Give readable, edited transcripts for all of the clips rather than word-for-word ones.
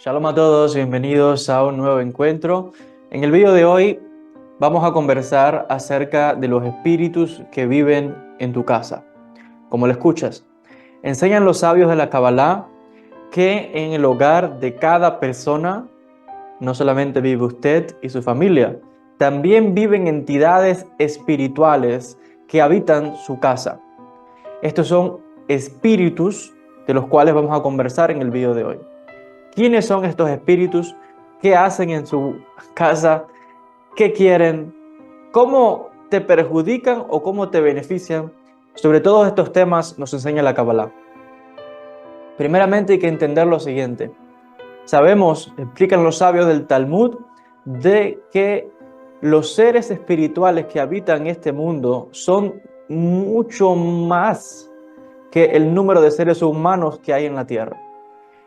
Shalom a todos, bienvenidos a un nuevo encuentro. En el video de hoy vamos a conversar acerca de los espíritus que viven en tu casa. Como lo escuchas, enseñan los sabios de la Kabbalah que en el hogar de cada persona no solamente vive usted y su familia, también viven entidades espirituales que habitan su casa. Estos son espíritus de los cuales vamos a conversar en el video de hoy. ¿Quiénes son estos espíritus? ¿Qué hacen en su casa? ¿Qué quieren? ¿Cómo te perjudican o cómo te benefician? Sobre todos estos temas nos enseña la Kabbalah. Primeramente hay que entender lo siguiente. Sabemos, explican los sabios del Talmud, de que los seres espirituales que habitan este mundo son mucho más que el número de seres humanos que hay en la tierra.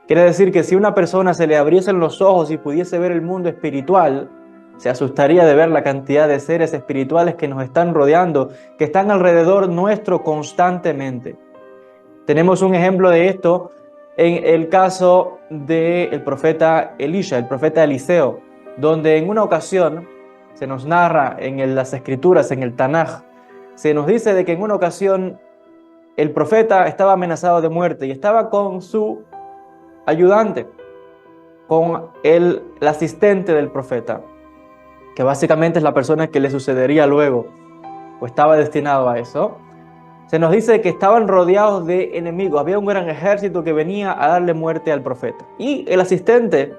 Quiere decir que si a una persona se le abriesen los ojos y pudiese ver el mundo espiritual, se asustaría de ver la cantidad de seres espirituales que nos están rodeando, que están alrededor nuestro constantemente. Tenemos un ejemplo de esto en el caso del profeta Elisha, el profeta Eliseo, donde en una ocasión se nos narra en las escrituras, en el Tanaj, se nos dice de que en una ocasión el profeta estaba amenazado de muerte y estaba con su ayudante, con el asistente del profeta, que básicamente es la persona que le sucedería luego, o estaba destinado a eso. Se nos dice que estaban rodeados de enemigos, había un gran ejército que venía a darle muerte al profeta. Y el asistente,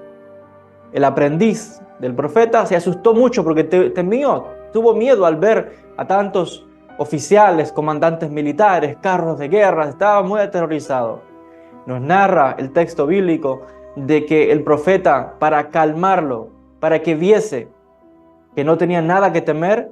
el aprendiz del profeta, se asustó mucho porque temió, tuvo miedo al ver a tantos oficiales, comandantes militares, carros de guerra, estaba muy aterrorizado. Nos narra el texto bíblico de que el profeta, para calmarlo, para que viese que no tenía nada que temer,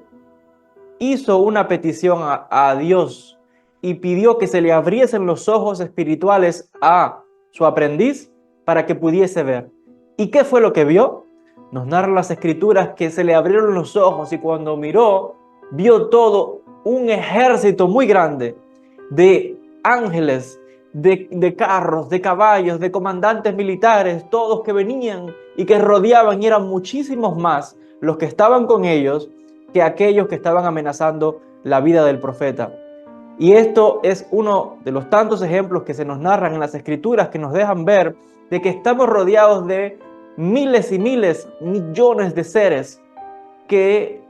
hizo una petición a Dios y pidió que se le abriesen los ojos espirituales a su aprendiz para que pudiese ver. ¿Y qué fue lo que vio? Nos narran las escrituras que se le abrieron los ojos y cuando miró, vio todo un ejército muy grande de ángeles, de carros, de caballos, de comandantes militares, todos que venían y que rodeaban, y eran muchísimos más los que estaban con ellos que aquellos que estaban amenazando la vida del profeta. Y esto es uno de los tantos ejemplos que se nos narran en las escrituras que nos dejan ver de que estamos rodeados de miles y miles, millones de seres que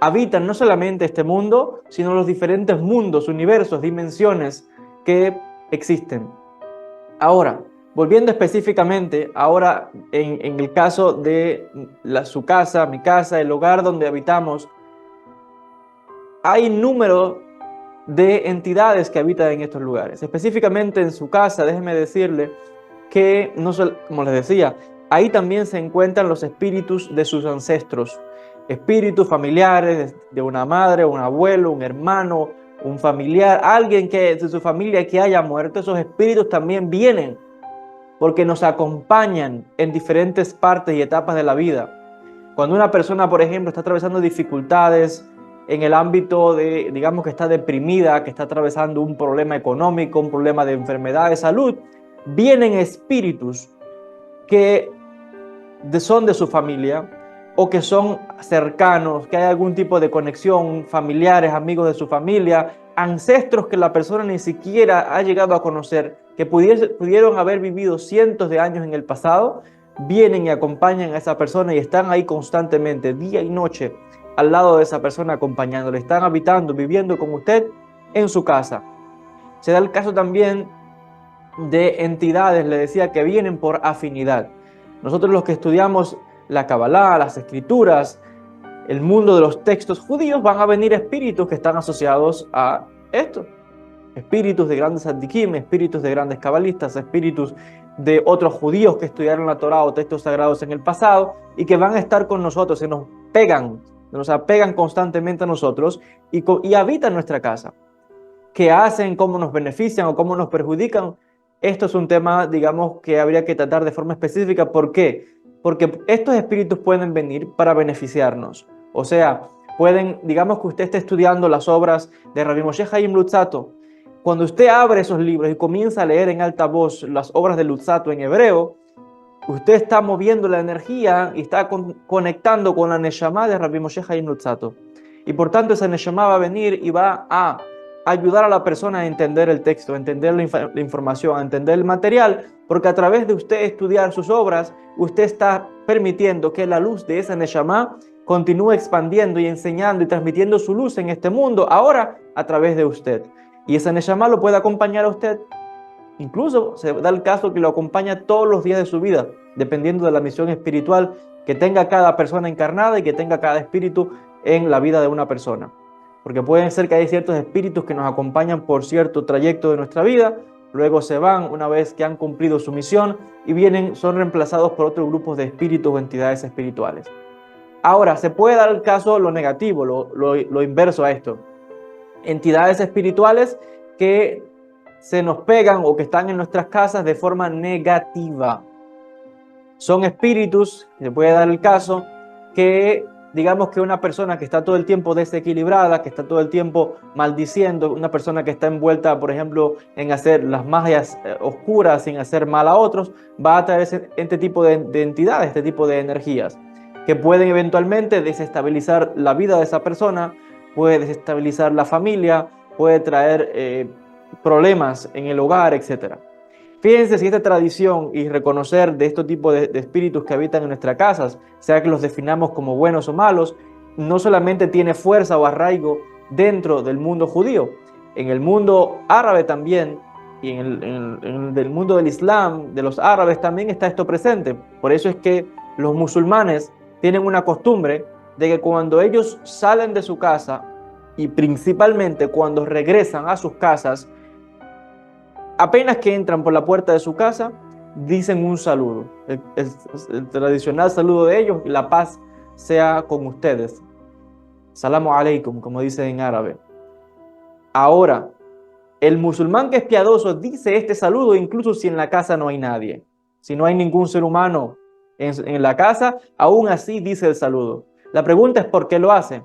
habitan no solamente este mundo, sino los diferentes mundos, universos, dimensiones que existen. Ahora, volviendo específicamente, ahora en el caso de su casa, mi casa, el hogar donde habitamos, hay número de entidades que habitan en estos lugares. Específicamente en su casa, déjeme decirle que, no solo, como les decía, ahí también se encuentran los espíritus de sus ancestros, espíritus familiares de una madre, un abuelo, un hermano, un familiar, alguien que de su familia que haya muerto. Esos espíritus también vienen porque nos acompañan en diferentes partes y etapas de la vida. Cuando una persona, por ejemplo, está atravesando dificultades en el ámbito de, digamos que está deprimida, que está atravesando un problema económico, un problema de enfermedad, de salud, vienen espíritus que son de su familia o que son cercanos, que hay algún tipo de conexión, familiares, amigos de su familia, ancestros que la persona ni siquiera ha llegado a conocer, que pudieron haber vivido cientos de años en el pasado, vienen y acompañan a esa persona y están ahí constantemente, día y noche, al lado de esa persona acompañándole, están habitando, viviendo con usted en su casa. Se da el caso también de entidades, le decía, que vienen por afinidad. Nosotros los que estudiamos la Kabbalah, las escrituras, el mundo de los textos judíos, van a venir espíritus que están asociados a esto. Espíritus de grandes tzadikim, espíritus de grandes cabalistas, espíritus de otros judíos que estudiaron la Torá o textos sagrados en el pasado y que van a estar con nosotros, se nos apegan constantemente a nosotros y habitan nuestra casa. ¿Qué hacen? ¿Cómo nos benefician o cómo nos perjudican? Esto es un tema, digamos, que habría que tratar de forma específica. ¿Por qué? Porque estos espíritus pueden venir para beneficiarnos. O sea, pueden, digamos que usted esté estudiando las obras de Rabbi Moshe Chaim Luzzatto. Cuando usted abre esos libros y comienza a leer en alta voz las obras de Luzzatto en hebreo, usted está moviendo la energía y está conectando con la Neshama de Rabbi Moshe Chaim Luzzatto. Y por tanto esa Neshama va a venir y va a ayudar a la persona a entender el texto, a entender la información, a entender el material, porque a través de usted estudiar sus obras, usted está permitiendo que la luz de esa Neshama continúe expandiendo y enseñando y transmitiendo su luz en este mundo, ahora a través de usted. Y esa Neshama lo puede acompañar a usted. Incluso se da el caso que lo acompaña todos los días de su vida, dependiendo de la misión espiritual que tenga cada persona encarnada y que tenga cada espíritu en la vida de una persona. Porque pueden ser que hay ciertos espíritus que nos acompañan por cierto trayecto de nuestra vida, luego se van una vez que han cumplido su misión y son reemplazados por otros grupos de espíritus o entidades espirituales. Ahora, se puede dar el caso lo negativo, lo inverso a esto. Entidades espirituales que se nos pegan o que están en nuestras casas de forma negativa. Son espíritus, se puede dar el caso, que digamos que una persona que está todo el tiempo desequilibrada, que está todo el tiempo maldiciendo, una persona que está envuelta, por ejemplo, en hacer las magias oscuras, sin hacer mal a otros, va a traer este tipo de entidades, este tipo de energías, que pueden eventualmente desestabilizar la vida de esa persona, puede desestabilizar la familia, puede traer problemas en el hogar, etc. Fíjense si esta tradición y reconocer de este tipo de espíritus que habitan en nuestras casas, sea que los definamos como buenos o malos, no solamente tiene fuerza o arraigo dentro del mundo judío, en el mundo árabe también, y en el mundo del Islam, de los árabes también está esto presente. Por eso es que los musulmanes tienen una costumbre de que cuando ellos salen de su casa y principalmente cuando regresan a sus casas, apenas que entran por la puerta de su casa, dicen un saludo. El tradicional saludo de ellos: la paz sea con ustedes. Salamu alaikum, como dicen en árabe. Ahora, el musulmán que es piadoso dice este saludo incluso si en la casa no hay nadie. Si no hay ningún ser humano en la casa, aún así dice el saludo. La pregunta es ¿por qué lo hace?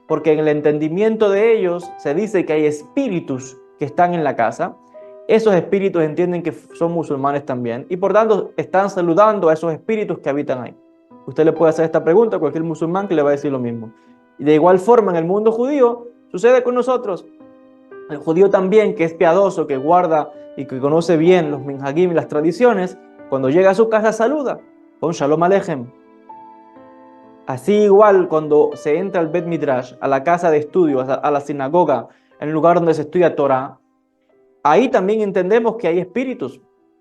Porque en el entendimiento de ellos se dice que hay espíritus que están en la casa. Esos espíritus entienden que son musulmanes también y por tanto están saludando a esos espíritus que habitan ahí. Usted le puede hacer esta pregunta a cualquier musulmán que le va a decir lo mismo. Y de igual forma en el mundo judío sucede con nosotros. El judío también, que es piadoso, que guarda y que conoce bien los minhagim y las tradiciones, cuando llega a su casa saluda con Shalom Aleichem. Así igual cuando se entra al Bet Midrash, a la casa de estudio, a la sinagoga, en el lugar donde se estudia Torah, ahí también entendemos que hay espíritus.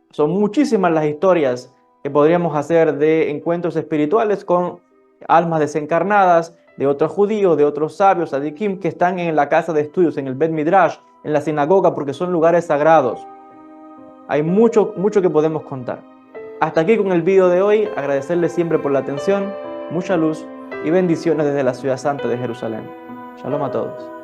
Son muchísimas las historias que podríamos hacer de encuentros espirituales con almas desencarnadas, de otros judíos, de otros sabios, adikim, que están en la casa de estudios, en el Bet Midrash, en la sinagoga, porque son lugares sagrados. Hay mucho que podemos contar. Hasta aquí con el video de hoy. Agradecerles siempre por la atención, mucha luz y bendiciones desde la ciudad santa de Jerusalén. Shalom a todos.